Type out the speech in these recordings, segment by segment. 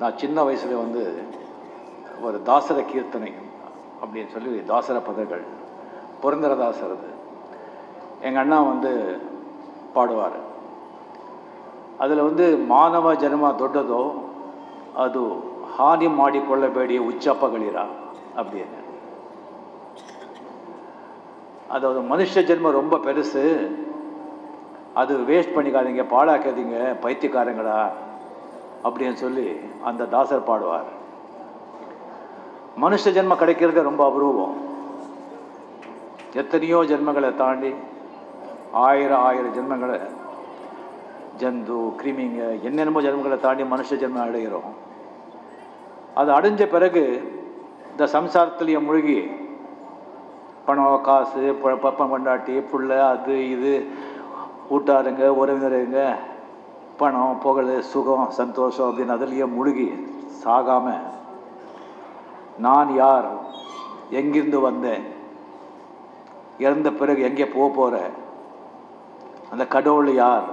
நான் சின்ன வயசில் வந்து ஒரு தாசர கீர்த்தனை அப்படின்னு சொல்லி தாசர பதங்கள் புரந்தரதாசர் அது எங்கள் அண்ணா வந்து பாடுவார். அதில் வந்து ಮಾನವ ಜನ್ಮ ದೊಡ್ಡದೋ ಅದು ಹಾನಿ ಮಾಡಿಕೊಳ್ಳಬೇಡಿ ಉಚ್ಚಪ್ಪಗಳಿರ அப்படின்னு. அதாவது மனுஷ ஜென்மம் ரொம்ப பெருசு, அது வேஸ்ட் பண்ணிக்காதீங்க, பாழாக்காதீங்க பைத்தியக்காரங்களா அப்படின்னு சொல்லி அந்த தாசர் பாடுவார். மனுஷ ஜென்மம் கிடைக்கிறது ரொம்ப அபூர்வம். எத்தனையோ ஜென்மங்களை தாண்டி ஆயிரம் ஜென்மங்களை ஜந்து கிருமிங்க என்னென்னமோ ஜென்மங்களை தாண்டி மனுஷ ஜென்மம் அடைகிறோம். அது அடைஞ்ச பிறகு இந்த சம்சாரத்திலேயே மூழ்கி பணம் காசு பப்பம் கொண்டாட்டி புள்ள அது இது ஊட்டாருங்க உறவினருங்க பணம் புகழ் சுகம் சந்தோஷம் அப்படின்னு அதுலேயே முழுகி சாகாமல் நான் யார், எங்கிருந்து வந்தேன், இறந்த பிறகு எங்கே போக போகிறேன், அந்த கடவுள் யார்,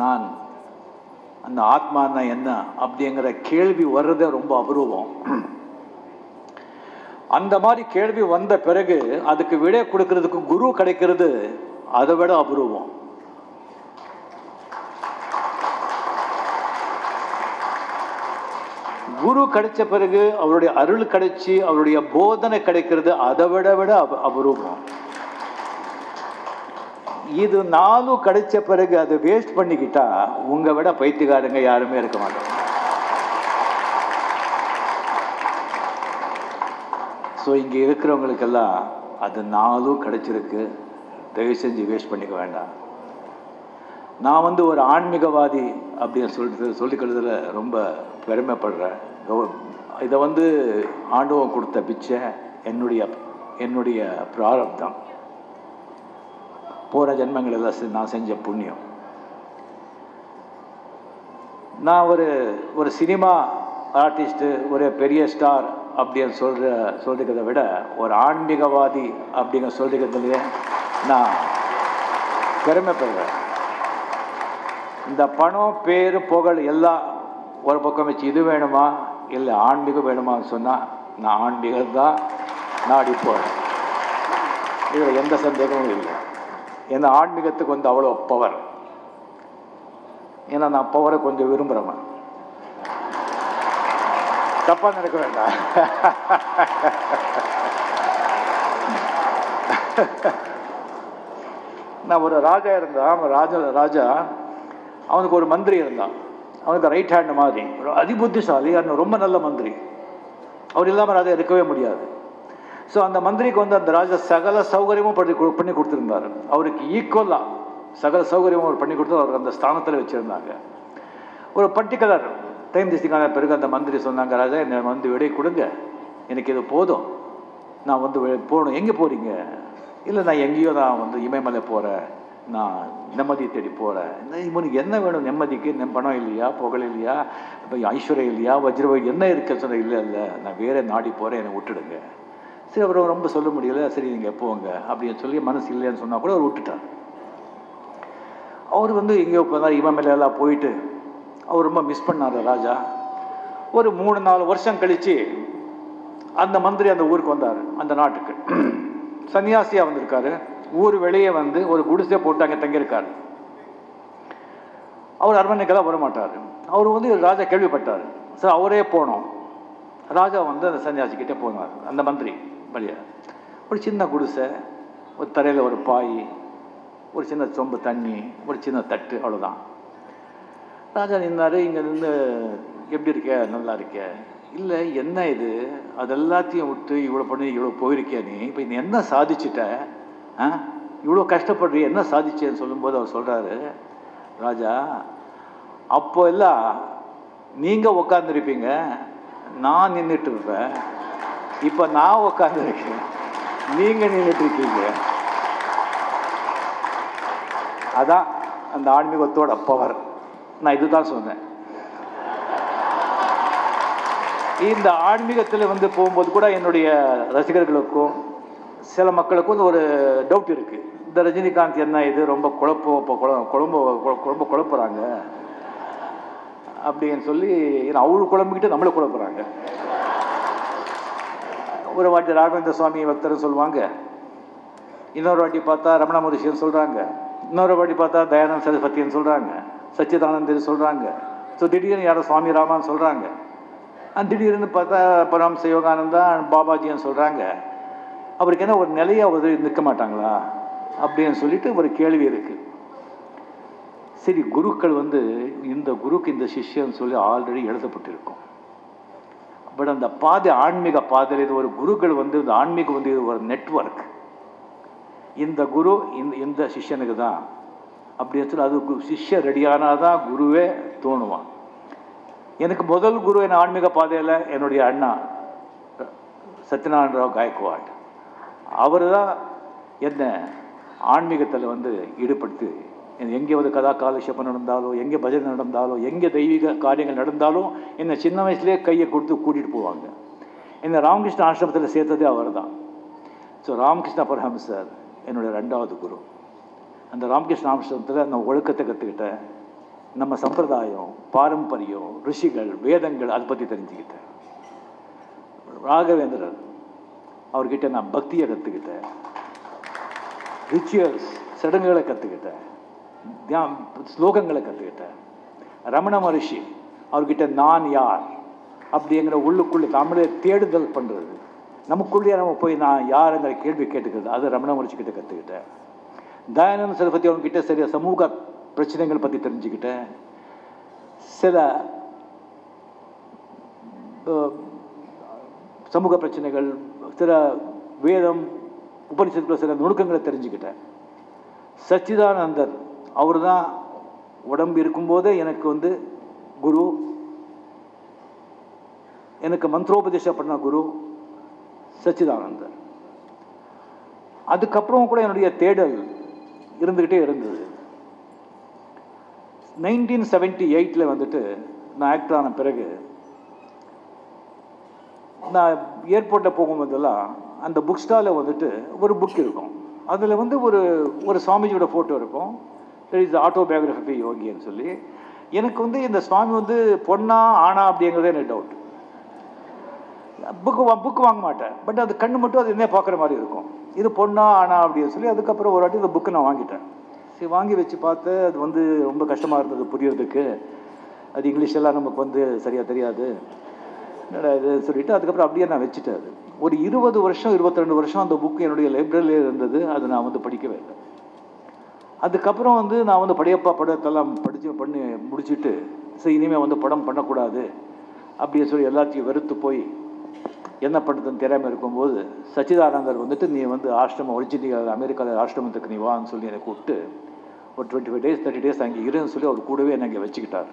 நான் அந்த ஆத்மானா என்ன அப்படிங்கிற கேள்வி வர்றதே ரொம்ப அபூர்வம். அந்த மாதிரி கேள்வி வந்த பிறகு அதுக்கு விடை கொடுக்கறதுக்கு குரு கிடைக்கிறது அதை விட அபூர்வம். குரு கிடைச்ச பிறகு அவருடைய அருள் கிடைச்சி அவருடைய போதனை கிடைக்கிறது அதை விட அபூர்வம். இது நாலும் கிடைச்ச பிறகு அதை வேஸ்ட் பண்ணிக்கிட்டா உங்க விட பைத்தியக்காரங்க யாருமே இருக்க மாட்டாங்க. ஸோ இங்கே இருக்கிறவங்களுக்கெல்லாம் அது நாலும் கிடைச்சிருக்கு, தயவு செஞ்சு வேஸ்ட் பண்ணிக்க வேண்டாம். நான் வந்து ஒரு ஆன்மீகவாதி அப்படின்னு சொல்லிக்கிறதுல ரொம்ப பெருமைப்படுறேன். இதை வந்து ஆண்டவன் கொடுத்த பிச்சை, என்னுடைய பிராரப்தம், போகிற ஜென்மங்கள் எல்லாம் நான் செஞ்ச புண்ணியம். நான் ஒரு சினிமா ஆர்டிஸ்ட்டு, ஒரு பெரிய ஸ்டார் அப்படின்னு சொல்லிக்கிறத விட ஒரு ஆன்மீகவாதி அப்படிங்கிற சொல்லிக்கிறதுலையே நான் பெருமைப்படுறேன். இந்த பணம் பேர் புகழ் எல்லாம் ஒரு பக்கம் வச்சு இது வேணுமா இல்லை ஆன்மீகம் வேணுமான்னு சொன்னால் நான் ஆன்மீகம் தான் நாடி போகிறேன். இதில் எந்த சந்தேகமும் இல்லை. ஏன்னா ஆன்மீகத்துக்கு வந்து அவ்வளோ பவர். ஏன்னா நான் பவரை கொஞ்சம் விரும்புகிறேன். தப்பா நினைக்க வேண்டாம். நான் ஒரு ராஜா இருந்தான். ராஜா அவனுக்கு ஒரு மந்திரி இருந்தான். அவனுக்கு ரைட் ஹேண்ட் மாதிரி ஒரு அதிபுத்திசாலி, ரொம்ப நல்ல மந்திரி. அவர் இல்லாமல் ராஜா இருக்கவே முடியாது. ஸோ அந்த மந்திரிக்கு வந்து அந்த ராஜா சகல சௌகரியமும் பண்ணி கொடுத்துருந்தார். அவருக்கு ஈக்குவலாக சகல சௌகரியமும் அவர் பண்ணி கொடுத்து அவர் அந்த ஸ்தானத்தில் வச்சுருந்தாங்க. ஒரு பர்டிகுலர் டைம் திஸ்டிக்கான பிறகு அந்த மந்திரி சொன்னாங்க, ராஜா என்னை வந்து விடை கொடுங்க, எனக்கு இது போதும், நான் வந்து போகணும். எங்கே போகிறீங்க? இல்லை நான் எங்கேயோ நான் வந்து இமயமலை போகிறேன், நான் நிம்மதி தேடி போகிறேன். இவனுக்கு என்ன வேணும் நிம்மதிக்கு? பணம் இல்லையா, புகழ் இல்லையா, இப்போ ஐஸ்வர்யம் இல்லையா, வஜ்ரவாய் என்ன இருக்குன்னு சொன்ன? இல்லை நான் வேற நாடி போகிறேன், என்னை விட்டுடுங்க. சரி, அவர் ரொம்ப சொல்ல முடியல. சரி நீங்கள் போங்க அப்படின்னு சொல்லி மனசு இல்லைன்னு சொன்னால் கூட அவர் விட்டுட்டார். அவர் வந்து எங்கேயோ போனார், இமயமலையெல்லாம் போயிட்டு அவர் ரொம்ப மிஸ் பண்ணார் ராஜா. ஒரு 3-4 வருஷம் கழித்து அந்த மந்திரி அந்த ஊருக்கு வந்தார், அந்த நாட்டுக்கு. சன்னியாசியாக வந்திருக்காரு. ஊர் வெளியே வந்து ஒரு குடிசை போட்டு அங்கே தங்கியிருக்காரு. அவர் அரண்மனைக்கெல்லாம் வரமாட்டார். அவர் வந்து ராஜா கேள்விப்பட்டார். சார் அவரே போனோம். ராஜா வந்து அந்த சன்னியாசிக்கிட்டே போனார். அந்த மந்திரி வழியா ஒரு சின்ன குடிசை, ஒரு தரையில் ஒரு பாய், ஒரு சின்ன சொம்பு தண்ணி, ஒரு சின்ன தட்டு, அவ்வளோதான். ராஜா நின்னார். இங்கே நின்று எப்படி இருக்க? நல்லா இருக்க? இல்லை என்ன இது, அது எல்லாத்தையும் விட்டு இவ்வளோ பண்ணி இவ்வளோ போயிருக்கியா நீ? இப்போ நீ என்ன சாதிச்சிட்ட? இவ்வளோ கஷ்டப்படுறிய, என்ன சாதிச்சேன்னு சொல்லும்போது அவர் சொல்கிறாரு, ராஜா அப்போ எல்லாம் நீங்கள் உக்காந்துருப்பீங்க, நான் நின்றுட்டு இருப்பேன். இப்போ நான் உக்காந்துருக்கேன், நீங்கள் நின்றுட்டு இருக்கீங்க. அதான் அந்த ஆன்மீகத்தோட பவர். நான் இதுதான் சொன்னேன். இந்த ஆன்மீகத்தில் வந்து போகும்போது கூட என்னுடைய ரசிகர்களுக்கும் சில மக்களுக்கும் ஒரு டவுட் இருக்குது. இந்த ரஜினிகாந்த் என்ன இது ரொம்ப குழப்புறாங்க அப்படின்னு சொல்லி அவரு குழம்பிக்கிட்டு நம்மளை குழப்புறாங்க. ஒரு வாட்டி ராகவேந்திர சுவாமி பக்தர் சொல்லுவாங்க, இன்னொரு வாட்டி பார்த்தா ரமண மகரிஷின்னு சொல்கிறாங்க, இன்னொரு வாட்டி பார்த்தா தயானந்த சரஸ்வதின்னு சொல்கிறாங்க, சச்சிதானந்தர் சொல்கிறாங்க. ஸோ திடீர்னு யாரோ சுவாமி ராமான்னு சொல்கிறாங்க, திடீர்னு பார்த்தா பரமஹம்ச யோகானந்தா பாபாஜின்னு சொல்கிறாங்க. அவருக்கு என்ன ஒரு நிலையாக வந்து நிற்க மாட்டாங்களா அப்படின்னு சொல்லிட்டு ஒரு கேள்வி இருக்குது. சரி, குருக்கள் வந்து இந்த குருக்கு இந்த சிஷ்யன்னு சொல்லி ஆல்ரெடி எழுதப்பட்டிருக்கும். பட் அந்த பாதை ஆன்மீக பாதையில் இது ஒரு குருக்கள் வந்து இந்த ஆன்மீகம் வந்து இது ஒரு நெட்வொர்க். இந்த குரு இந்த சிஷ்யனுக்கு தான் அப்படின்னு சொல்லி அது சிஷ்யன் ரெடியானால் தான் குருவே தோணுவான். எனக்கு முதல் குரு என் ஆன்மீக பாதையில் என்னுடைய அண்ணா சத்யநாராயண ராவ் காயக்வாட். அவர் தான் என்ன ஆன்மீகத்தில் வந்து ஈடுபடுத்தி எங்கே வந்து கதா காலட்சேபம் நடந்தாலோ, எங்கே பஜனை நடந்தாலோ, எங்கே தெய்வீக காரியங்கள் நடந்தாலும் என்னை சின்ன வயசுலேயே கையை கொடுத்து கூட்டிகிட்டு போவாங்க. என்னை ராமகிருஷ்ண ஆசிரமத்தில் சேர்த்ததே அவர் தான். ஸோ ராமகிருஷ்ண பரமஹம்சர் என்னுடைய 2வது குரு. அந்த ராமகிருஷ்ண ஆசிரமத்தில் நான் ஒழுக்கத்தை கற்றுக்கிட்டேன். நம்ம சம்பிரதாயம், பாரம்பரியம், ரிஷிகள், வேதங்கள் அதை பற்றி தெரிஞ்சுக்கிட்டேன். ராகவேந்திரர் அவர்கிட்ட நான் பக்தியை கற்றுக்கிட்டேன், ரிச்சுவல்ஸ் சடங்குகளை கற்றுக்கிட்டேன், ஸ்லோகங்களை கற்றுக்கிட்டேன். ரமண மகரிஷி அவர்கிட்ட நான் யார் அப்படிங்கிற உள்ளுக்குள்ளே தமிழை தேடுதல் பண்ணுறது, நமக்குள்ளேயே நம்ம போய் நான் யாருங்கிற கேள்வி கேட்டுக்கிறது, அது ரமண மகரிஷி கிட்ட கற்றுக்கிட்டேன். தயானந்த சரஸ்வதி அவங்ககிட்ட சரியா சமூக பிரச்சனைகள் பற்றி தெரிஞ்சுக்கிட்டேன். சில சமூக பிரச்சனைகள், சில வேதம் உபனிஷத்துல சில நுணுக்கங்களை தெரிஞ்சுக்கிட்டேன். சச்சிதானந்தர் அவர் தான் உடம்பு இருக்கும்போதே எனக்கு வந்து குரு, எனக்கு மந்திரோபதேசம் பண்ண குரு சச்சிதானந்தர். அதுக்கப்புறம் கூட என்னுடைய தேடல் இருந்துக்கிட்டே இருந்தது. 1978 வந்துட்டு நான் ஆக்டர் ஆன பிறகு நான் ஏர்போர்ட்டில் போகும்போதெல்லாம் அந்த புக் ஸ்டாலில் வந்துட்டு ஒரு புக் இருக்கும். அதில் வந்து ஒரு சுவாமிஜியோட ஃபோட்டோ இருக்கும். இஸ் ஆட்டோபயோகிராஃபி யோகின்னு சொல்லி. எனக்கு வந்து இந்த சுவாமி வந்து பொண்ணா ஆனா அப்படிங்கிறதே எனக்கு டவுட். புக்கு வாங்க மாட்டேன், பட் அது கண்ணு மட்டும் அது என்ன பார்க்குற மாதிரி இருக்கும். இது பொண்ணா ஆனா அப்படின்னு சொல்லி அதுக்கப்புறம் ஒரு வாட்டி இந்த புக்கு நான் வாங்கிட்டேன். சரி, வாங்கி வச்சு பார்த்து அது வந்து ரொம்ப கஷ்டமாக இருந்தது புரியறதுக்கு. அது இங்கிலீஷெல்லாம் நமக்கு வந்து சரியாக தெரியாது இது சொல்லிவிட்டு அதுக்கப்புறம் அப்படியே நான் வச்சுட்டேன். அது ஒரு 20 வருஷம் 22 வருஷம் அந்த புக்கு என்னுடைய லைப்ரரியிலே இருந்தது. அது நான் வந்து படிக்கவே இல்லை. அதுக்கப்புறம் வந்து நான் வந்து படையப்பா படத்தெல்லாம் பண்ணி முடிச்சுட்டு சரி இனிமேல் வந்து படம் பண்ணக்கூடாது அப்படின்னு சொல்லி எல்லாத்தையும் வெறுத்து போய் என்ன பண்ணுறதுன்னு தெரியாமல் இருக்கும்போது சச்சிதானந்தர் வந்துட்டு நீ வந்து ஆசிரமம் ஒரிஜினல் அமெரிக்காவில் ஆசிரமத்துக்கு நீ வான்னு சொல்லி என்னை கூப்பிட்டு ஒரு 25 days 30 days அங்கே இருன்னு சொல்லி அவர் கூடவே என்னை அங்கே வச்சுக்கிட்டார்.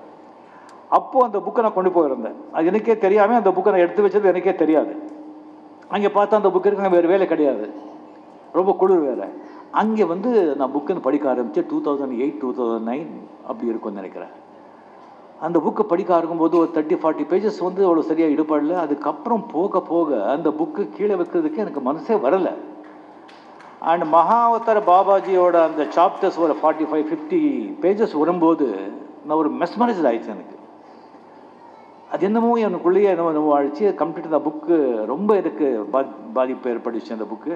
அப்போது அந்த புக்கை நான் கொண்டு போயிருந்தேன். அது எனக்கே தெரியாமல் அந்த புக்கை நான் எடுத்து வச்சது எனக்கே தெரியாது. அங்கே பார்த்தா அந்த புக்கு இருக்கு, வேறு வேலை கிடையாது, ரொம்ப குளிர் வேலை. அங்கே வந்து நான் புக்குன்னு படிக்க ஆரம்பித்தேன். 2008 2009 அப்படி இருக்கும்னு நினைக்கிறேன். அந்த புக்கை படிக்க ஆரம்பிக்கும்போது ஒரு 30-40 pages வந்து அவ்வளோ சரியாக ஈடுபாடில்லை. அதுக்கப்புறம் போக போக அந்த புக்கு கீழே வைக்கிறதுக்கு எனக்கு மனசே வரலை. அண்ட் மகாவதார பாபாஜியோட அந்த சாப்டர்ஸ் ஒரு 45-50 pages வரும்போது நான் ஒரு மெஸ்மரைஸ்ட் ஆயிடுச்சு. எனக்கு அது என்னமோ எனக்குள்ளேயே என்னமோ ஆயிடுச்சு. கம்ப்ளீட் அந்த புக்கு ரொம்ப எனக்கு பாதிப்பு ஏற்பட்டுச்சு அந்த புக்கு.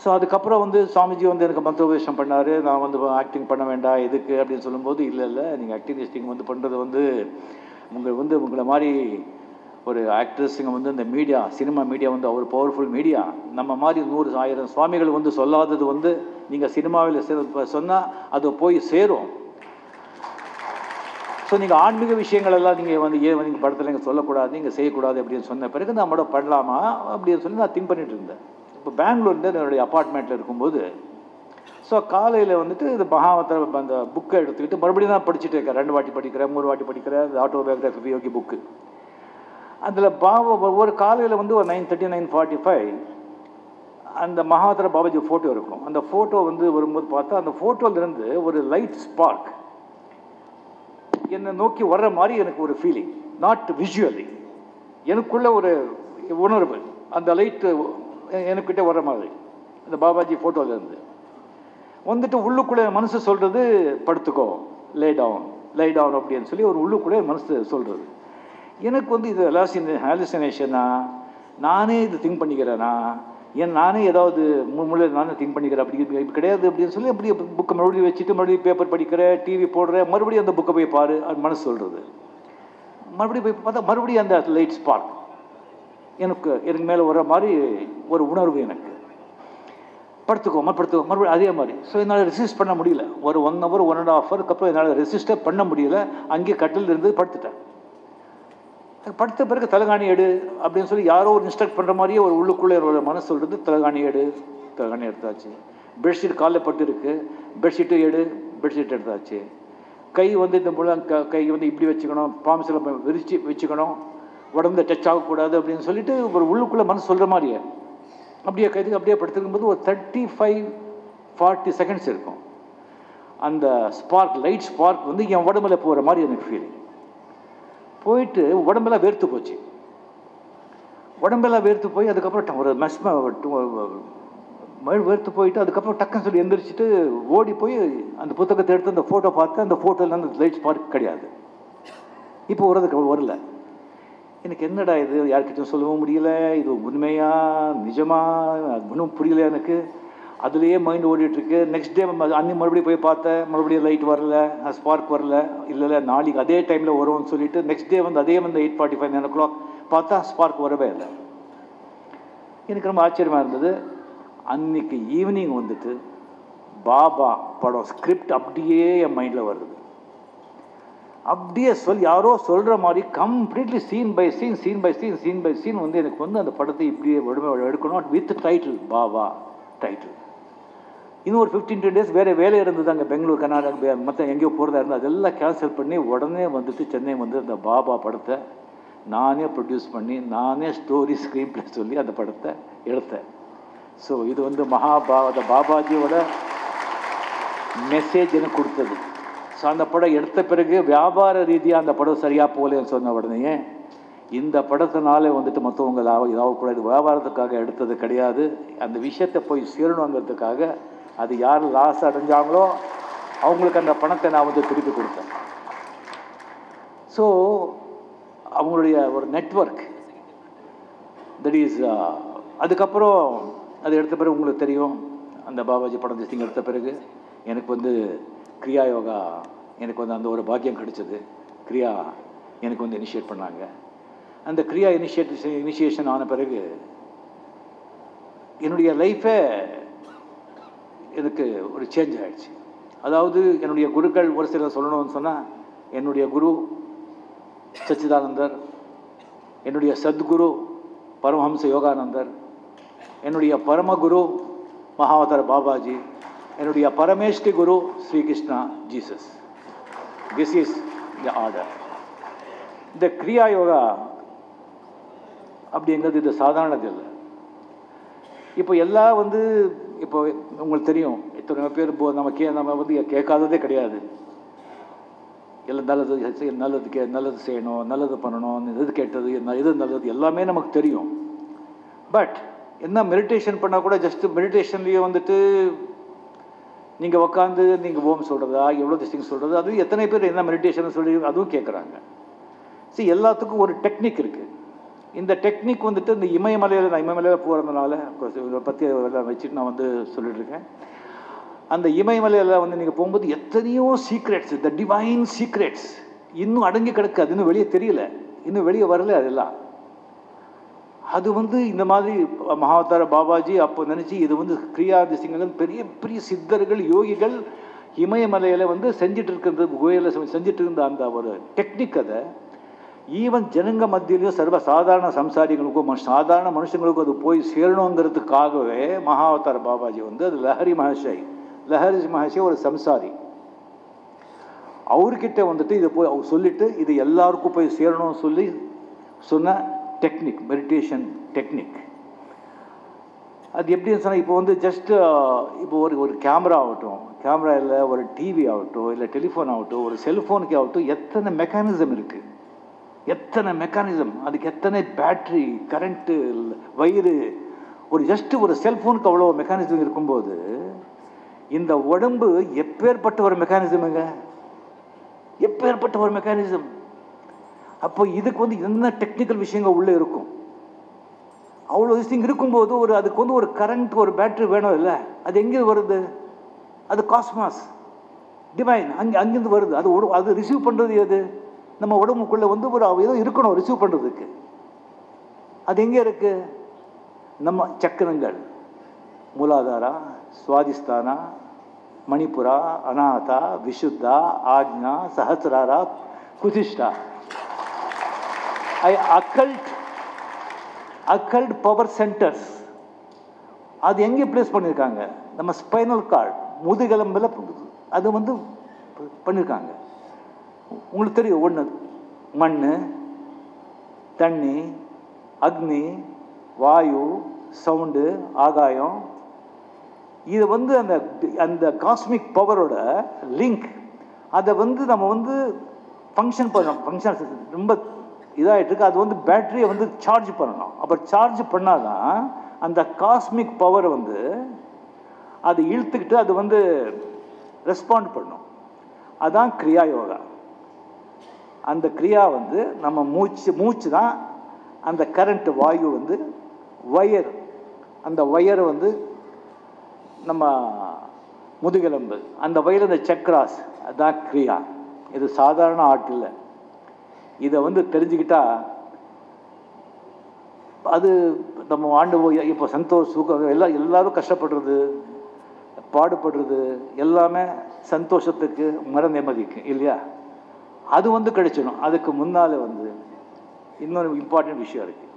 ஸோ அதுக்கப்புறம் வந்து சுவாமிஜி வந்து எனக்கு மந்திரோபதேசம் பண்ணார். நான் வந்து ஆக்டிங் பண்ண வேண்டாம் எதுக்கு அப்படின்னு சொல்லும்போது இல்லை நீங்கள் ஆக்டிங் வந்து பண்ணுறது வந்து உங்களை மாதிரி ஒரு ஆக்ட்ரஸுங்க வந்து இந்த மீடியா சினிமா மீடியா வந்து ஒரு பவர்ஃபுல் மீடியா. நம்ம மாதிரி 100-1000 சுவாமிகள் வந்து சொல்லாதது வந்து நீங்கள் சினிமாவில் சொன்னால் அது போய் சேரும். ஸோ நீங்கள் ஆன்மீக விஷயங்கள் எல்லாம் நீங்கள் வந்து ஏன் நீங்கள் படத்தில் நீங்கள் சொல்லக்கூடாது, நீங்கள் செய்யக்கூடாது அப்படின்னு சொன்ன பிறகு நான் மட்டும் பண்ணலாமா அப்படின்னு சொல்லி நான் திங்க் பண்ணிட்டு இருந்தேன். இப்போ பெங்களூர்லேருந்து என்னுடைய அப்பார்ட்மெண்ட்டில் இருக்கும்போது ஸோ காலையில் வந்துட்டு இது மகாவதார அந்த புக்கை எடுத்துக்கிட்டு மறுபடியும் தான் படிச்சுட்டு இருக்கேன். 2 வாட்டி படிக்கிறேன், 3 வாட்டி படிக்கிறேன். அது ஆட்டோபயோகிராஃபி யோகி புக்கு. அதில் ஒரு காலையில் வந்து ஒரு 9:30 9:45 அந்த மகாவதார பாபாஜி ஃபோட்டோ இருக்கும். அந்த ஃபோட்டோ வந்து வரும்போது பார்த்தா அந்த ஃபோட்டோலேருந்து ஒரு லைட் ஸ்பார்க் என்னை நோக்கி வர்ற மாதிரி எனக்கு ஒரு ஃபீலிங், நாட் விஷுவலி, எனக்குள்ள ஒரு உணர்வு. அந்த லைட்டு எனக்கிட்ட வர்ற மாதிரி அந்த பாபாஜி ஃபோட்டோலேருந்து வந்துட்டு உள்ளுக்குள்ளே மனசு சொல்கிறது படுத்துக்கோ, லே டவுன் லை டவுன் அப்படின்னு சொல்லி ஒரு உள்ளுக்குள்ளே மனசு சொல்கிறது. எனக்கு வந்து இது ஹாலுசினேஷனா, நானே இது திங்க் பண்ணிக்கிறேனா, நானே ஏதாவது மூலையில் நானே திங்க் பண்ணிக்கிறேன், அப்படி கிடையாது அப்படின்னு சொல்லி அப்படியே புக்கை மறுபடியும் வச்சுட்டு மறுபடியும் பேப்பர் படிக்கிறேன், டிவி போடுறேன், மறுபடியும் அந்த புக்கை போய் பாரு, அது மனசு சொல்கிறது. மறுபடியும் போய் பார்த்தா மறுபடியும் அந்த லைட் ஸ்பார்க் எனக்கு மேலே வர மாதிரி ஒரு உணர்வு. எனக்கு படுத்துக்கோ மறுபடியும் அதே மாதிரி. ஸோ என்னால் ரெசிஸ்ட் பண்ண முடியல. ஒரு 1 hour 1.5 hourக்கு அப்புறம் என்னால் ரெசிஸ்டே பண்ண முடியல. அங்கேயே கட்டில் இருந்து படுத்துட்டேன். படுத்த பிறகு தலைகாணி எடு அப்படின்னு சொல்லி யாரோ ஒரு இன்ஸ்ட்ரக்ட் பண்ணுற மாதிரியே ஒரு உள்ளுக்குள்ளே ஒரு மனசு சொல்கிறது. தலைகாணி எடுத்தாச்சு. பெட்ஷீட் காலில் பட்டு இருக்கு, பெட்ஷீட்டு பெட்ஷீட் எடுத்தாச்சு. கை வந்து இந்த கை வந்து இப்படி வச்சுக்கணும், பாம்ஸில் விரிச்சு வச்சுக்கணும், உடம்புல டச் ஆகக்கூடாது அப்படின்னு சொல்லிட்டு ஒரு உள்ளுக்குள்ளே மனசு சொல்கிற மாதிரியே அப்படியே கைது அப்படியே படுத்துக்கும்போது ஒரு 35-40 seconds இருக்கும். அந்த ஸ்பார்க், லைட் ஸ்பார்க் வந்து என் உடம்புல போகிற மாதிரி எனக்கு ஃபீலிங். போயிட்டு உடம்பெல்லாம் வேர்த்து போச்சு. உடம்பெல்லாம் வேர்த்து போய் அதுக்கப்புறம் ஒரு வேர்த்து போயிட்டு அதுக்கப்புறம் டக்குன்னு சொல்லி எந்திரிச்சிட்டு ஓடி போய் அந்த புத்தகத்தை எடுத்து அந்த ஃபோட்டோ பார்த்து அந்த ஃபோட்டோவில் அந்த லைட் ஸ்பார்க் கிடையாது. இப்போ வரல. எனக்கு என்னடா இது, யார்கிட்டையும் சொல்லவும் முடியல, இது உண்மையா நிஜமா ஒன்றும் புரியல எனக்கு. அதுலேயே மைண்ட் ஓடிட்டுருக்கு. நெக்ஸ்ட் டே அன்னி மறுபடியும் போய் பார்த்தேன், மறுபடியும் லைட் வரல, ஸ்பார்க் வரல. இல்லை நாளைக்கு அதே டைமில் வரும்னு சொல்லிட்டு நெக்ஸ்ட் டே வந்து அதே வந்து 8:45 9 o'clock பார்த்தா ஸ்பார்க் வரவே இல்லை. எனக்கு ரொம்ப ஆச்சரியமாக இருந்தது. அன்னைக்கு ஈவினிங் வந்துட்டு பாபா படம் ஸ்கிரிப்ட் அப்படியே என் மைண்டில் வருது. அப்படியே யாரோ சொல்கிற மாதிரி கம்ப்ளீட்லி சீன் பை சீன் வந்து எனக்கு வந்து அந்த படத்தை இப்படியே எடுக்கணும் வித் டைட்டில், பாபா டைட்டில். இன்னும் ஒரு 15 days வேறு வேலை இருந்தது அங்கே பெங்களூர், கர்நாடகா, மற்ற எங்கேயோ போகிறதா இருந்தது. அதெல்லாம் கேன்சல் பண்ணி உடனே வந்துட்டு சென்னை வந்து அந்த பாபா படத்தை நானே ப்ரொடியூஸ் பண்ணி நானே ஸ்டோரி ஸ்க்ரீன் பிளே சொல்லி அந்த படத்தை எடுத்தேன். ஸோ இது வந்து பாபாஜியோட மெசேஜ் எனக்கு கொடுத்தது. ஸோ அந்த படம் எடுத்த பிறகு வியாபார ரீதியாக அந்த படம் சரியாக போகலன்னு சொன்ன உடனே இந்த படத்தினாலே வந்துட்டு மற்றவங்க இதாகக்கூடாது, வியாபாரத்துக்காக எடுத்தது கிடையாது, அந்த விஷயத்தை போய் சேரணுங்கிறதுக்காக அது யார் லாஸ் அடைஞ்சாங்களோ அவங்களுக்கு அந்த பணத்தை நான் வந்து திருப்பி கொடுத்தேன். ஸோ அவங்களுடைய ஒரு நெட்வொர்க் தட் இஸ். அதுக்கப்புறம் அது எடுத்த பிறகு உங்களுக்கு தெரியும், அந்த பாபாஜி படம் திசிங் எடுத்த பிறகு எனக்கு வந்து கிரியா யோகா எனக்கு வந்து அந்த ஒரு பாக்கியம் கிடைச்சது. கிரியா எனக்கு வந்து இனிஷியேட் பண்ணாங்க. அந்த கிரியா இனிஷியேஷன் ஆன பிறகு என்னுடைய லைஃபே எனக்கு ஒரு சேஞ்ச் ஆகிடுச்சு. அதாவது என்னுடைய குருக்கள் ஒரு சிலர் சொல்லணும்னு சொன்னால், என்னுடைய குரு சச்சிதானந்தர், என்னுடைய சத்குரு பரமஹம்ச யோகானந்தர், என்னுடைய பரமகுரு மகாவதார பாபாஜி, என்னுடைய பரமேஷ்டி குரு Srikrishna Jesus. This is the order. இந்த கிரியா யோகா அப்படிங்கிறது இது சாதாரணது இல்லை. இப்போ எல்லாம் வந்து இப்போ உங்களுக்கு தெரியும், இத்தனை பேர் நம்ம வந்து கேட்காததே கிடையாது. எல்லாம் நல்லது செய்யணும், நல்லது பண்ணணும், எது கேட்டது எது நல்லது எல்லாமே நமக்கு தெரியும். பட் என்ன மெடிடேஷன் பண்ணால் கூட ஜஸ்ட் மெடிடேஷன்லேயே வந்துட்டு நீங்கள் உட்காந்து நீங்கள் ஓம் சொல்கிறதா எவ்வளோ திசிங் சொல்கிறது, அது எத்தனை பேர் என்ன மெடிடேஷன் சொல்லி அதுவும் கேட்குறாங்க. சரி, எல்லாத்துக்கும் ஒரு டெக்னிக் இருக்குது. இந்த டெக்னிக் வந்துட்டு இந்த இமயமலையில் போகிறதுனால இதை பற்றி வச்சுட்டு நான் வந்து சொல்லிட்டுருக்கேன். அந்த இமயமலையில் வந்து நீங்கள் போகும்போது எத்தனையோ சீக்ரெட்ஸ், த டிவைன் சீக்ரெட்ஸ் இன்னும் அடங்கி கிடக்கு. அது இன்னும் வெளியே தெரியல, இன்னும் வெளியே வரல. அதெல்லாம் அது வந்து இந்த மாதிரி மகாவதார பாபாஜி அப்போ நினச்சி இது வந்து கிரியா திசிங்கள் பெரிய பெரிய சித்தர்கள் யோகிகள் இமயமலையில் வந்து செஞ்சுட்டு இருக்கிறது, கோயிலில் செஞ்சுட்டு இருந்த அந்த ஒரு டெக்னிக் அதை ஈவன் ஜனங்க மத்தியிலையும் சர்வ சாதாரண சம்சாரிகளுக்கும் சாதாரண மனுஷங்களுக்கும் அது போய் சேரணுங்கிறதுக்காகவே மகாவதார பாபாஜி வந்து அது லஹரி மகர்ஷி ஒரு சம்சாரி, அவர்கிட்ட வந்துட்டு இதை போய் அவர் சொல்லிட்டு இது எல்லாருக்கும் போய் சேரணும்னு சொல்லி சொன்ன டெக்னிக், மெடிடேஷன் டெக்னிக். அது எப்படின்னு சொன்னால், இப்போ வந்து ஜஸ்ட்டு இப்போ ஒரு கேமரா ஆகட்டும், கேமரா இல்லை ஒரு டிவி ஆகட்டும், இல்லை டெலிஃபோன் ஆகட்டும், ஒரு செல்ஃபோனுக்கு ஆகட்டும், எத்தனை மெக்கானிசம் இருக்குது, எத்தனை மெக்கானிசம், அதுக்கு எத்தனை பேட்ரி, கரண்ட்டு, வயிறு, ஒரு செல்ஃபோனுக்கு அவ்வளோ மெக்கானிசம் இருக்கும்போது இந்த உடம்பு எப்பேற்பட்ட ஒரு மெக்கானிசமுங்க, எப்பேற்பட்ட ஒரு மெக்கானிசம். அப்போ இதுக்கு வந்து என்ன டெக்னிக்கல் விஷயங்கள் உள்ளே இருக்கும். அவ்வளோ விஷயம் இருக்கும்போது அதுக்கு வந்து ஒரு கரண்ட், ஒரு பேட்டரி வேணும் இல்லை? அது எங்கே வருது? அது காஸ்மாஸ், டிவைன், அங்கேருந்து வருது. அது ரிசீவ் பண்ணுறது எது? நம்ம உடம்புக்குள்ளே வந்து ஏதோ இருக்கணும் ரிசீவ் பண்ணுறதுக்கு. அது எங்கே இருக்கு? நம்ம சக்கரங்கள், மூலாதாரா, சுவாதிஸ்தானா, மணிப்புரா, அநாதா, விஷுத்தா, ஆக்னா, சஹசிராரா, குதிஷ்டா. Occult power centres. அது எங்கே பிளேஸ் பண்ணியிருக்காங்க? நம்ம ஸ்பைனல் கார்டு, முதுகெலும்பில் அது வந்து பண்ணியிருக்காங்க. உங்களுக்கு தெரியும், ஒன்று மண், தண்ணி, அக்னி, வாயு, சவுண்டு, ஆகாயம். இது வந்து அந்த காஸ்மிக் பவரோட லிங்க். அதை வந்து நம்ம வந்து ஃபங்க்ஷன் ரொம்ப இதாகிட்டு இருக்கு. அது வந்து பேட்டரியை வந்து சார்ஜ் பண்ணணும். அப்போ சார்ஜ் பண்ணாதான் அந்த காஸ்மிக் பவர் வந்து அது இழுத்துக்கிட்டு அது வந்து ரெஸ்பாண்ட் பண்ணும். அதான் கிரியா யோகா. அந்த கிரியா வந்து நம்ம மூச்சு தான் அந்த கரண்ட். வாயு வந்து வயர், அந்த வயர் வந்து நம்ம முதுகெலும்பு, அந்த வயர் அந்த சக்ராஸ், அதுதான் கிரியா. இது சாதாரண ஆட்டில். இதை வந்து தெரிஞ்சுக்கிட்டா அது நம்ம ஆண்டு இப்போ சந்தோஷ், சுகம், எல்லாரும் கஷ்டப்படுறது, பாடுபடுறது எல்லாமே சந்தோஷத்துக்கு, மன நிம்மதிக்கு இல்லையா? அது வந்து கிடைச்சிடும். அதுக்கு முன்னால் வந்து இன்னொரு இம்பார்ட்டன்ட் விஷயம் இருக்குது.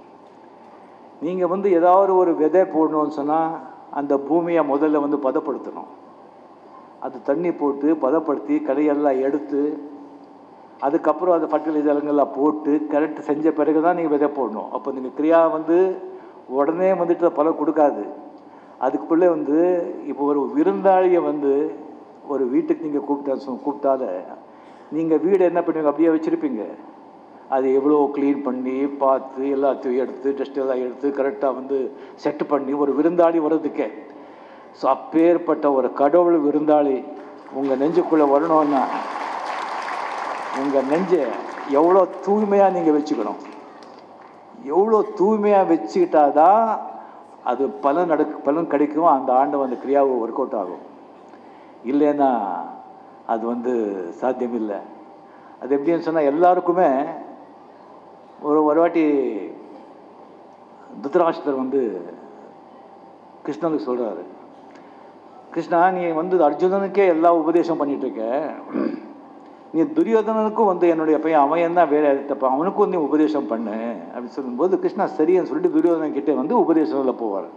நீங்கள் வந்து ஏதாவது ஒரு விதை போடணும்னு சொன்னால் அந்த பூமியை முதல்ல வந்து பதப்படுத்தணும். அது தண்ணி போட்டு பதப்படுத்தி களையெல்லாம் எடுத்து அதுக்கப்புறம் அது ஃபர்டிலைசருங்கெல்லாம் போட்டு கரெக்ட் செஞ்ச பிறகு தான் நீங்கள் விதை போடணும். அப்போ நீங்கள் கிரியா வந்து உடனே வந்துட்டு பலம் கொடுக்காது. அதுக்குள்ளே வந்து இப்போ ஒரு விருந்தாளியை வந்து ஒரு வீட்டுக்கு நீங்கள் கூப்பிட்டால நீங்கள் வீடு என்ன பண்ணுவீங்க? அப்படியே வச்சுருப்பீங்க. அது எவ்வளோ க்ளீன் பண்ணி பார்த்து எல்லாத்தையும் எடுத்து டஸ்ட் எல்லாம் எடுத்து கரெக்டாக வந்து செட் பண்ணி ஒரு விருந்தாளி வர்றதுக்கே. ஸோ அப்பேற்பட்ட ஒரு கடவுள் விருந்தாளி உங்கள் நெஞ்சுக்குள்ளே வரணும்னா உங்கள் நெஞ்சை எவ்வளோ தூய்மையாக நீங்கள் வச்சுக்கணும். எவ்வளோ தூய்மையாக வச்சுக்கிட்டாதான் அது பலன் கிடைக்கும். அந்த ஆண்டு அந்த கிரியாவை ஒர்க் அவுட் ஆகும். இல்லைன்னா அது வந்து சாத்தியமில்லை. அது எப்படின்னு சொன்னால் எல்லாருக்குமே ஒரு வாட்டி திருதராஷ்டிரர் வந்து கிருஷ்ணனுக்கு சொல்கிறாரு, கிருஷ்ணா நீ வந்து அர்ஜுனனுக்கே எல்லா உபதேசம் பண்ணிகிட்ருக்க, நீ துரியோதனனுக்கும் வந்து என்னுடைய பையன் அவன் என்ன வேலை எடுத்தப்போ அவனுக்கும் நீ உபதேசம் பண்ணு அப்படின்னு சொல்லும்போது கிருஷ்ணா சரின்னு சொல்லிட்டு துரியோதனன்கிட்டே வந்து உபதேசத்தில் போவார்.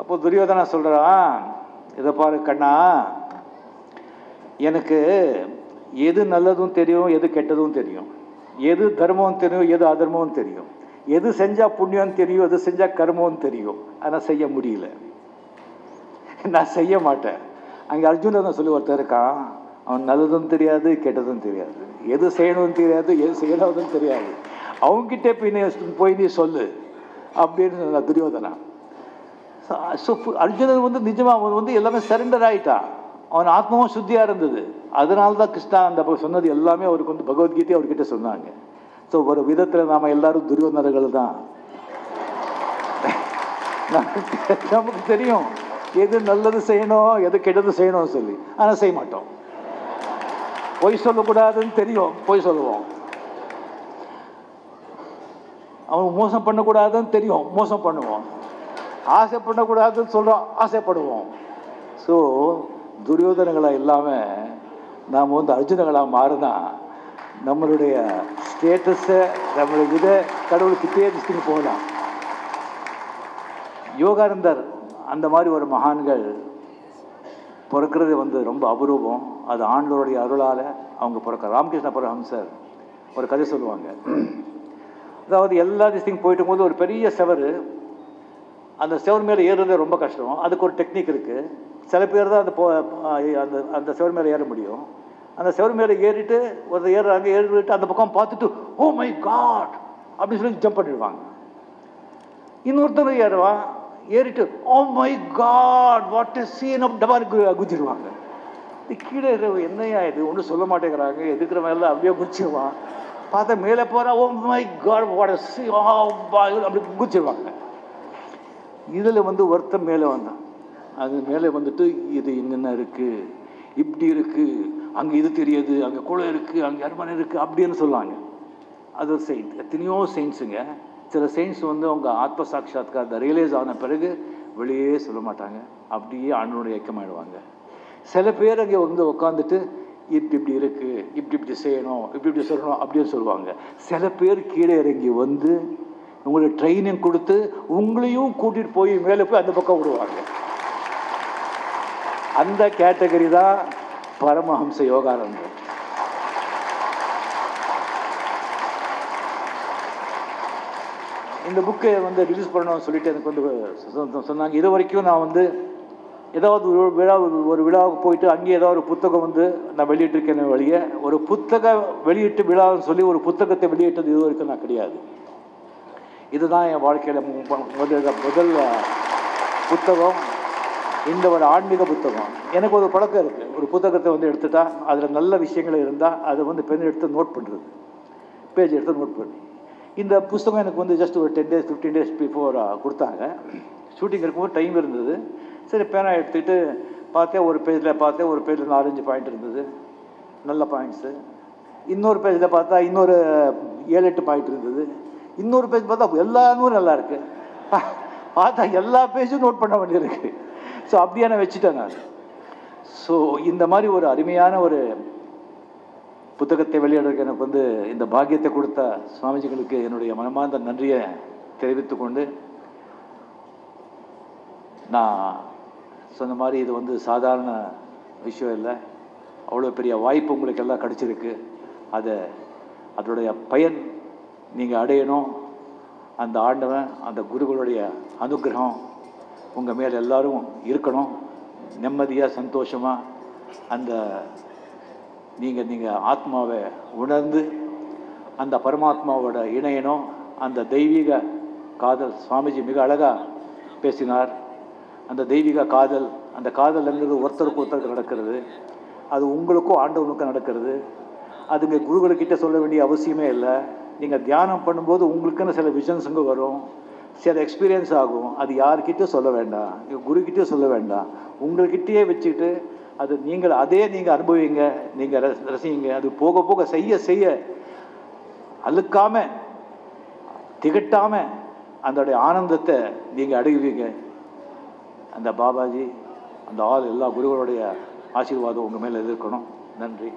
அப்போ துரியோதனா சொல்கிறான், இதை பாரு கண்ணா, எனக்கு எது நல்லதும் தெரியும், எது கெட்டதும் தெரியும், எது தர்மம் தெரியும், எது அதர்மம் தெரியும், எது செஞ்சால் புண்ணியம் தெரியும், எது செஞ்சால் கர்மம் தெரியும். ஆனால் செய்ய முடியல, நான் செய்ய மாட்டேன். அங்கே அர்ஜுனன் சொல்லி ஒருத்தர் இருக்கான், அவன் நல்லதும் தெரியாது கெட்டதும் தெரியாது, எது செய்யணும்னு தெரியாது, எது செய்யறதும் தெரியாது, அவங்ககிட்ட போய் நீ சொல்லு அப்படின்னு துரியோதனா. அர்ஜுனன் வந்து நிஜமாக அவன் வந்து எல்லாமே சரண்டர் ஆகிட்டான். அவன் ஆத்மாவும் சுத்தியாக இருந்தது. அதனால தான் கிருஷ்ணா அந்த சொன்னது எல்லாமே அவருக்கு வந்து பகவத்கீதை அவர்கிட்ட சொன்னாங்க. ஸோ ஒரு விதத்தில் நாம் எல்லாரும் துரியோதனர்கள் தான். நமக்கு தெரியும் எது நல்லது செய்யணும், எது கெட்டது செய்யணும்னு சொல்லி, ஆனால் செய்ய மாட்டோம். பொய் சொல்லக்கூடாதுன்னு தெரியும், பொய் சொல்லுவோம். அவன் மோசம் பண்ணக்கூடாதுன்னு தெரியும், மோசம் பண்ணுவோம். ஆசை பண்ணக்கூடாதுன்னு சொல்கிறோம், ஆசைப்படுவோம். ஸோ துரியோதனங்களாக இல்லாமல் நாம் வந்து அர்ஜுனங்களாக மாறினா நம்மளுடைய ஸ்டேட்டஸை, நம்மளுடைய இதை கடவுளுக்கிட்டே திசைக்கு போகலாம். யோகானந்தர் அந்த மாதிரி ஒரு மகான்கள் பிறக்கிறது வந்து ரொம்ப அபூர்வம். அது ஆண்டவருடைய அருளால் அவங்க பிறக்க. ராமகிருஷ்ண பரமஹம்சர் ஒரு கதை சொல்லுவாங்க. அதாவது எல்லா திசைக்கும் போயிட்டு போது ஒரு பெரிய செவரு, அந்த செவர் மேலே ஏறுறது ரொம்ப கஷ்டம். அதுக்கு ஒரு டெக்னிக் இருக்குது. சில பேர் தான் அந்த அந்த செவர் மேலே ஏற முடியும். அந்த செவர் மேலே ஏறிட்டு ஒரு ஏறுறாங்க, ஏறிட்டு அந்த பக்கம் பார்த்துட்டு ஓ மை காட் அப்படின்னு சொல்லி ஜம்ப் பண்ணிடுவாங்க. இன்னொருத்தர் ஏறிட்டு oh my god what is scene of டபார் குதிச்சிடுவாங்க. இது கீழே இருக்கிற என்னையா இது ஒன்றும் சொல்ல மாட்டேங்கிறாங்க, எதுக்குறவன் எல்லாம் அப்படியே குச்சிடுவான். பார்த்தா மேலே போகிறா, ஓ மை காட் வாட் அப்படி குச்சிடுவாங்க. இதில் வந்து ஒருத்தன் மேலே வந்தான். அது மேலே வந்துட்டு இது என்னென்ன இருக்குது, இப்படி இருக்குது, அங்கே இது தெரியுது, அங்கே குளம் இருக்குது, அங்கே அரண்மனை இருக்குது அப்படின்னு சொல்லுவாங்க. அது ஒரு செயின்ட். எத்தனையோ செயின்ஸுங்க. சில செயின்ஸ் வந்து அவங்க ஆத்ம சாட்சாத்காரத்தை ரியலைஸ் ஆன பிறகு வெளியே சொல்ல மாட்டாங்க, அப்படியே ஆண்டவனுடைய ஐக்கியமாயிடுவாங்க. சில பேர் அங்கே வந்து உட்காந்துட்டு இப்படி இப்படி இருக்குது, இப்படி இப்படி செய்யணும், இப்படி இப்படி சொல்லணும் அப்படின்னு சொல்லுவாங்க. சில பேர் கீழே இறங்கி வந்து உங்களுக்கு ட்ரைனிங் கொடுத்து உங்களையும் கூட்டிகிட்டு போய் மேலே போய் அந்த பக்கம் விடுவாங்க. அந்த கேட்டகரி தான் பரமஹம்ச யோகானந்தர். இந்த புக்கை வந்து ரிலீஸ் பண்ணணும்னு சொல்லிட்டு எனக்கு வந்து சொன்னாங்க. இது வரைக்கும் நான் வந்து ஏதாவது ஒரு விழாவுக்கு போயிட்டு அங்கே ஏதாவது ஒரு புத்தகம் வந்து நான் வெளியிட்டிருக்கேன் வழியே, ஒரு புத்தக வெளியிட்டு விழான்னு சொல்லி ஒரு புத்தகத்தை வெளியிட்டது இது வரைக்கும் நான் கிடையாது. இதுதான் என் வாழ்க்கையில் முதல் புத்தகம். இந்த ஒரு ஆன்மீக புத்தகம். எனக்கு ஒரு பழக்கம் இருக்குது, ஒரு புத்தகத்தை வந்து எடுத்துட்டா அதில் நல்ல விஷயங்கள் இருந்தால் அதை வந்து பெண் எடுத்து நோட் பண்ணுறது, பேஜ் எடுத்து நோட் பண்ணி. இந்த புத்தகம் எனக்கு வந்து ஜஸ்ட் ஒரு 10 days 15 days பிஃபோர் கொடுத்தாங்க. ஷூட்டிங் இருக்கும்போது டைம் இருந்தது. சரி பேனா எடுத்துக்கிட்டு பார்த்தேன், ஒரு பேஜில் பார்த்தேன், ஒரு பேஜில் 4-5 பாயிண்ட் இருந்தது, நல்ல பாயிண்ட்ஸு. இன்னொரு பேஜில் பார்த்தா இன்னொரு 7-8 பாயிண்ட் இருந்தது. இன்னொரு பேஜ் பார்த்தா எல்லாமே நல்லா இருக்குது. பார்த்தா எல்லா பேஜும் நோட் பண்ண வேண்டியிருக்கு. ஸோ அப்படியே நான் வச்சுட்டேன் நான். ஸோ இந்த மாதிரி ஒரு அருமையான ஒரு புத்தகத்தை வெளியிடுறதுக்கு எனக்கு வந்து இந்த பாக்கியத்தை கொடுத்த சுவாமிஜிகளுக்கு என்னுடைய மனமார்ந்த நன்றியை தெரிவித்து கொண்டு, நான் சொன்ன மாதிரி இது வந்து சாதாரண விஷயம் இல்லை, அவ்வளோ பெரிய வாய்ப்பு உங்களுக்கு எல்லாம் கிடச்சிருக்கு. அதோடைய பயன் நீங்கள் அடையணும். அந்த ஆண்டவன், அந்த குருகளுடைய அனுகிரகம் உங்கள் மேலே எல்லாரும் இருக்கணும். நிம்மதியாக சந்தோஷமாக அந்த நீங்கள் ஆத்மாவை உணர்ந்து அந்த பரமாத்மாவோட இணையணும். அந்த தெய்வீக காதல் சுவாமிஜி மிக அழகாக பேசினார். அந்த தெய்வீக காதல், அந்த காதல்ங்கிறது ஒருத்தருக்கு ஒருத்தருக்கு நடக்கிறது. அது உங்களுக்கும் ஆண்டவனுக்கும் நடக்கிறது. அதுங்க குருகளுக்கிட்ட சொல்ல வேண்டிய அவசியமே இல்லை. நீங்கள் தியானம் பண்ணும்போது உங்களுக்குன்னு சில விஷன்ஸுங்க வரும், சில எக்ஸ்பீரியன்ஸ் ஆகும். அது யார்கிட்டையும் சொல்ல வேண்டாம், குருக்கிட்டையும் சொல்ல வேண்டாம், உங்கள்கிட்டயே வச்சுக்கிட்டு அது நீங்கள் அனுபவிங்க, நீங்கள் ரசிங்க. அது போக போக செய்ய செய்ய அழுக்காமல் திகட்டாமல் அதோடைய ஆனந்தத்தை நீங்கள் அடைவீங்க. அந்த பாபாஜி, அந்த எல்லா குருகளுடைய ஆசீர்வாதம் உங்கள் மேலே இருக்கணும். நன்றி.